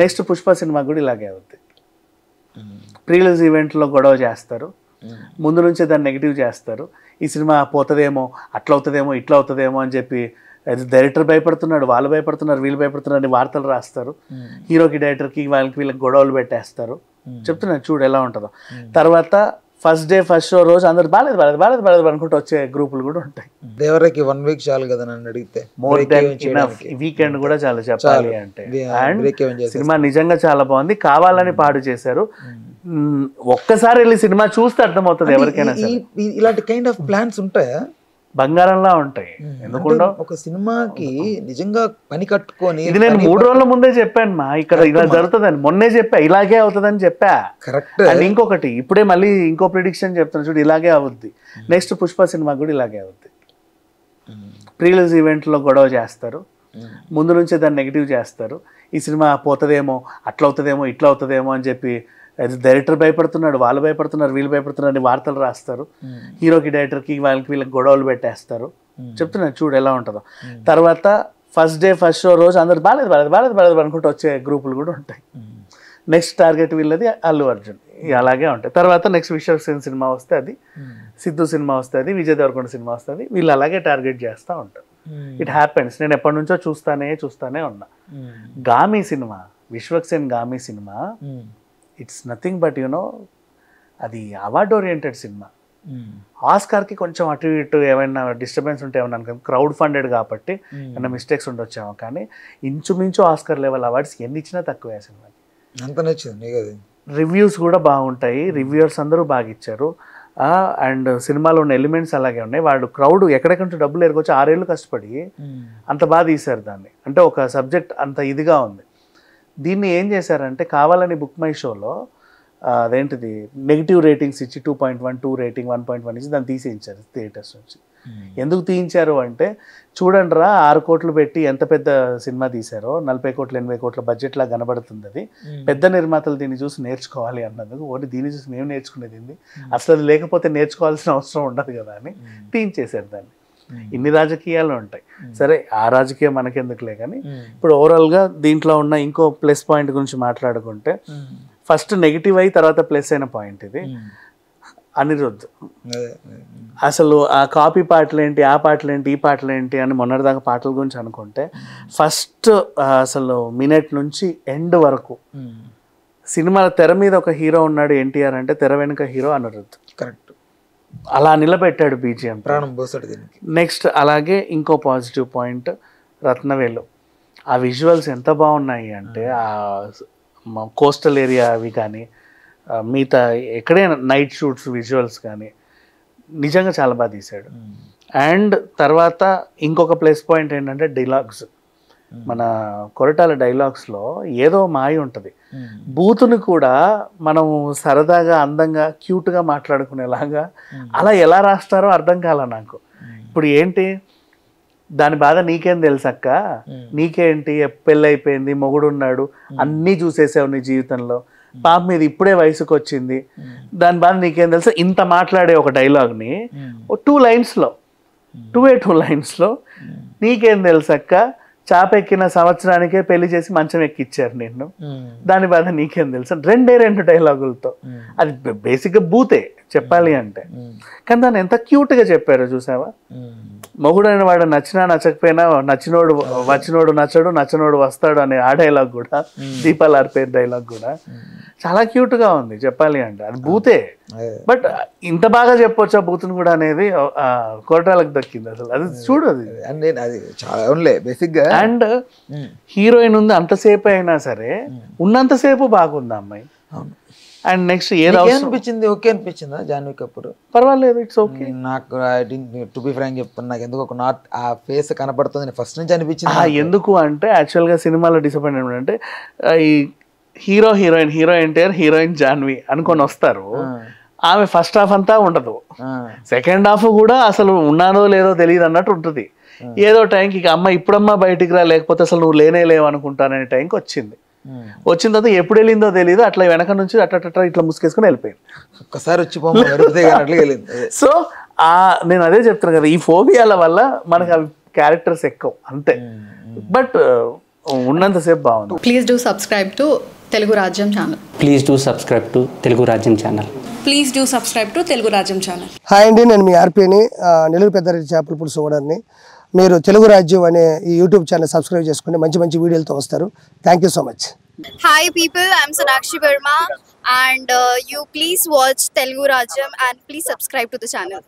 Next Pushpa cinema కూడా ఇలాగే అవుతుంది. ప్రీలీజ్ ఈవెంట్లో గొడవ చేస్తారు, ముందు నుంచే దాన్ని నెగిటివ్ చేస్తారు. ఈ సినిమా పోతుందేమో, అట్లా అవుతుందేమో, ఇట్లా అవుతుందేమో అని చెప్పి డైరెక్టర్ భయపడుతున్నాడు, వాళ్ళు భయపడుతున్నారు, వీళ్ళు భయపడుతున్నారు అని వార్తలు రాస్తారు. హీరోకి డైరెక్టర్కి వీళ్ళకి గొడవలు పెట్టేస్తారు. చెప్తున్నాను చూడు ఎలా ఉంటుందో. తర్వాత ఫస్ట్ డే ఫస్ట్ షో రోజు అందరు బాలేదు అనుకుంటూ వచ్చే గ్రూపులు కూడా ఉంటాయి. దేవరకి 1 వీక్ చాలు కదా నన్ను అడిగితే, మోర్ దెన్ ఇనఫ్. వీకెండ్ కూడా చాలా చెప్పాలి అంటే. అండ్ సినిమా నిజంగా చాలా బాగుంది, కావాలని పాడు చేశారు. ఒక్కసారి వెళ్ళి సినిమా చూస్తే అర్థమవుతుంది ఎవరికైనా. ఇలాంటి కైండ్ ఆఫ్ ప్లాన్స్ ఉంటాయా? బంగారంలా ఉంటాయి. ఎందుకుండో ఒక సినిమాకి నిజంగా పని కట్టుకొని, ఇది నేను 3 రోజుల ముందే చెప్పాను మా, ఇక్కడ ఇలా జరుగుతుందని మొన్నే చెప్పా, ఇలాగే అవుతుందని చెప్పా. కరెక్ట్. అండ్ ఇంకొకటి ఇప్పుడే మళ్ళీ ఇంకో ప్రిడిక్షన్ చెప్తాను చూడు, ఇలాగే అవుద్ది. నెక్స్ట్ పుష్ప సినిమా కూడా ఇలాగే అవుద్ది. ప్రీలీజ్ ఈవెంట్లో గొడవ చేస్తారు, ముందు నుంచే దాన్ని నెగిటివ్ చేస్తారు. ఈ సినిమా పోతుందేమో, అట్లా అవుతుందేమో, ఇట్లా అవుతుందేమో అని చెప్పి డైరెక్టర్ భయపడుతున్నాడు, వాళ్ళు భయపడుతున్నారు, వీళ్ళు భయపడుతున్నారు అని వార్తలు రాస్తారు. హీరోకి డైరెక్టర్కి వీళ్ళకి గొడవలు పెట్టేస్తారు. చెప్తున్నాను చూడు ఎలా ఉంటుందో. తర్వాత ఫస్ట్ డే ఫస్ట్ షో రోజు అందరు బాలేదు అనుకుంటూ వచ్చే గ్రూపులు కూడా ఉంటాయి. నెక్స్ట్ టార్గెట్ వీళ్ళది అల్లు అర్జున్, అలాగే ఉంటాయి. తర్వాత నెక్స్ట్ విశ్వక్సేన్ సినిమా వస్తే అది, సిద్ధు సినిమా వస్తే అది, విజయ్ దేవరకొండ సినిమా వస్తుంది, వీళ్ళు అలాగే టార్గెట్ చేస్తూ ఉంటారు. It happens. నేను ఎప్పటి నుంచో చూస్తానే ఉన్నా. Gaami cinema, Vishwaksen Gaami cinema, it's nothing but అది అవార్డ్ ఓరియంటెడ్ సినిమా. ఆస్కార్కి కొంచెం అటు ఇటు ఏమైనా డిస్టర్బెన్స్ ఉంటే ఏమన్నా అనుకో, క్రౌడ్ ఫండెడ్ కాబట్టి ఏమైనా మిస్టేక్స్ ఉండొచ్చామో, కానీ ఇంచుమించు ఆస్కార్ లెవెల్ అవార్డ్స్ ఎన్ని ఇచ్చినా తక్కువే సినిమాకి. అంత నచ్చింది. రివ్యూస్ కూడా బాగుంటాయి, రివ్యూయర్స్ అందరూ బాగా ఇచ్చారు. అండ్ సినిమాలో ఉన్న ఎలిమెంట్స్ అలాగే ఉన్నాయి. వాడు క్రౌడ్ ఎక్కడెక్కడ డబ్బులు ఎరగొచ్చి 6 ఏళ్ళు కష్టపడి అంత బాగా తీశారు దాన్ని. అంటే ఒక సబ్జెక్ట్ అంత ఇదిగా ఉంది. దీన్ని ఏం చేశారంటే కావాలని బుక్ మై షోలో అదేంటిది నెగిటివ్ రేటింగ్స్ ఇచ్చి 2.1, 2 రేటింగ్ 1.1 ఇచ్చి దాన్ని తీసేయించారు థియేటర్స్ నుంచి. ఎందుకు తీయించారు అంటే, చూడండి రా 6 కోట్లు పెట్టి ఎంత పెద్ద సినిమా తీశారో, 40 కోట్లు 80 కోట్ల బడ్జెట్ లా కనబడుతుంది. అది పెద్ద నిర్మాతలు దీన్ని చూసి నేర్చుకోవాలి అన్నందుకు, ఓన్లీ దీన్ని చూసి మేము నేర్చుకునేది ఏంది, అసలు అది లేకపోతే నేర్చుకోవాల్సిన అవసరం ఉండదు కదా అని తీయించేశారు దాన్ని. ఇన్ని రాజకీయాలు ఉంటాయి, సరే ఆ రాజకీయం మనకెందుకులే. కానీ ఇప్పుడు ఓవరాల్గా దీంట్లో ఉన్న ఇంకో ప్లస్ పాయింట్ గురించి మాట్లాడుకుంటే, ఫస్ట్ నెగిటివ్ అయి తర్వాత ప్లస్ అయిన పాయింట్ ఇది. అనిరుద్ధ్ అసలు ఆ కాపీ పాటలు ఏంటి, ఆ పాటలు ఏంటి, ఈ పాటలు ఏంటి అని మొన్నటిదాకా పాటల గురించి అనుకుంటే, ఫస్ట్ అసలు మినిట్ నుంచి ఎండ్ వరకు సినిమాల తెర మీద ఒక హీరో ఉన్నాడు ఎన్టీఆర్ అంటే, తెర వెనుక హీరో అనిరుద్ధ్. కరెక్ట్. అలా నిలబెట్టాడు బీజిఎం, ప్రాణం పోసాడు దీనికి. నెక్స్ట్ అలాగే ఇంకో పాజిటివ్ పాయింట్ రత్నవేలు. ఆ విజువల్స్ ఎంత బాగున్నాయి అంటే, ఆ కోస్టల్ ఏరియా అవి కానీ, మిగతా ఎక్కడైనా నైట్ షూట్స్ విజువల్స్ కానీ నిజంగా చాలా బాగా తీశాడు. అండ్ తర్వాత ఇంకొక ప్లస్ పాయింట్ ఏంటంటే డైలాగ్స్. మన కొరటాల డైలాగ్స్లో ఏదో మాయ ఉంటుంది. బూతుని కూడా మనం సరదాగా అందంగా క్యూట్గా మాట్లాడుకునేలాగా అలా ఎలా రాస్తారో అర్థం కాల నాకు. ఇప్పుడు ఏంటి దాని బాధ నీకేం తెలుసక్క, నీకేంటి పెళ్ళి అయిపోయింది, మొగుడు ఉన్నాడు, అన్నీ చూసేసావు నీ జీవితంలో, పాప మీద ఇప్పుడే వయసుకు వచ్చింది, దాని బాధ నీకేం తెలుసా, ఇంత మాట్లాడే ఒక డైలాగ్ని 2 లైన్స్లో 2 లైన్స్లో నీకేం తెలుసక్క, చాపెక్కిన సంవత్సరానికే పెళ్లి చేసి మంచం ఎక్కిచ్చారు నిన్ను, దాని బాధ నీకేం తెలుసా, 2 డైలాగులతో. అది బేసిక్గా బూతే చెప్పాలి అంటే, కానీ దాన్ని ఎంత క్యూట్గా చెప్పారో చూసావా. మొగుడైన వాడు నచ్చినా నచ్చకపోయినా నచ్చినోడు వచ్చినోడు నచ్చడు, నచ్చనోడు వస్తాడు అనే ఆ డైలాగ్ కూడా, దీపాల ఆర్పేర్ డైలాగ్ కూడా చాలా క్యూట్గా ఉంది చెప్పాలి అంటే. అది బూతే, బట్ ఇంత బాగా చెప్పొచ్చా బూతుని కూడా అనేది కొరటాలకు దక్కింది అసలు. అది చూడు, అది బేసిక్గా. అండ్ హీరోయిన్ ఉంది అంతసేపు అయినా సరే ఉన్నంతసేపు బాగుంది అమ్మాయి. అండ్ నెక్స్ట్ ఏదనిపించింది, ఓకే అనిపించిందా జాహ్నవి కపూర్? పర్వాలేదు, ఇట్స్ ఓకే. నాకు టు బి ఫ్రాంక్ చెప్తాను, నాకు ఎందుకు ఒక నాట్ ఆ ఫేస్ కనపడుతుంది ఫస్ట్ నుంచి అనిపించింది. ఎందుకు అంటే యాక్చువల్గా సినిమాలో డిసప్పాయింట్మెంట్ అంటే, ఈ హీరో ఎన్టీఆర్, హీరోయిన్ జాహ్నవి అనుకొని వస్తారు. ఆమె ఫస్ట్ హాఫ్ అంతా ఉండదు, సెకండ్ హాఫ్ కూడా అసలు ఉన్నానో లేదో తెలియదు అన్నట్టు ఉంటుంది. ఏదో టైంకి ఇక అమ్మ ఇప్పుడమ్మా బయటికి రా, లేకపోతే అసలు నువ్వు లేవు అనుకుంటాననే టైంకి వచ్చింది. వచ్చిన తర్వాత ఎప్పుడు వెళ్ళిందో తెలియదు, అట్లా వెనక నుంచి అట్లా ఇట్లా ముసుకేసుకుని వెళ్ళిపోయింది. ఒక్కసారి వచ్చి సో నేను అదే చెప్తున్నాను కదా, ఈ ఫోబియాల వల్ల మనకు అవి క్యారెక్టర్స్ ఎక్కువ అంతే. బట్ ఉన్నంతసేపు బాగుంది. Please do subscribe to Telugu Rajyam channel. Please do subscribe to Telugu Rajyam channel. Please do subscribe to Telugu Rajyam channel. Hi అండి, నేను మీ ఆర్పీని, నెల్లూరు పెద్దారెడ్డి చేపల పులుసు ఓనర్ని. మీరు తెలుగు రాజ్యం అనే ఈ యూట్యూబ్ ఛానల్ సబ్స్క్రైబ్ చేసుకుని మంచి మంచి వీడియోలతో వస్తారు. Thank you so much. Hi people, I'm Sonakshi Verma and you please watch Telugu Rajyam and please subscribe to the channel.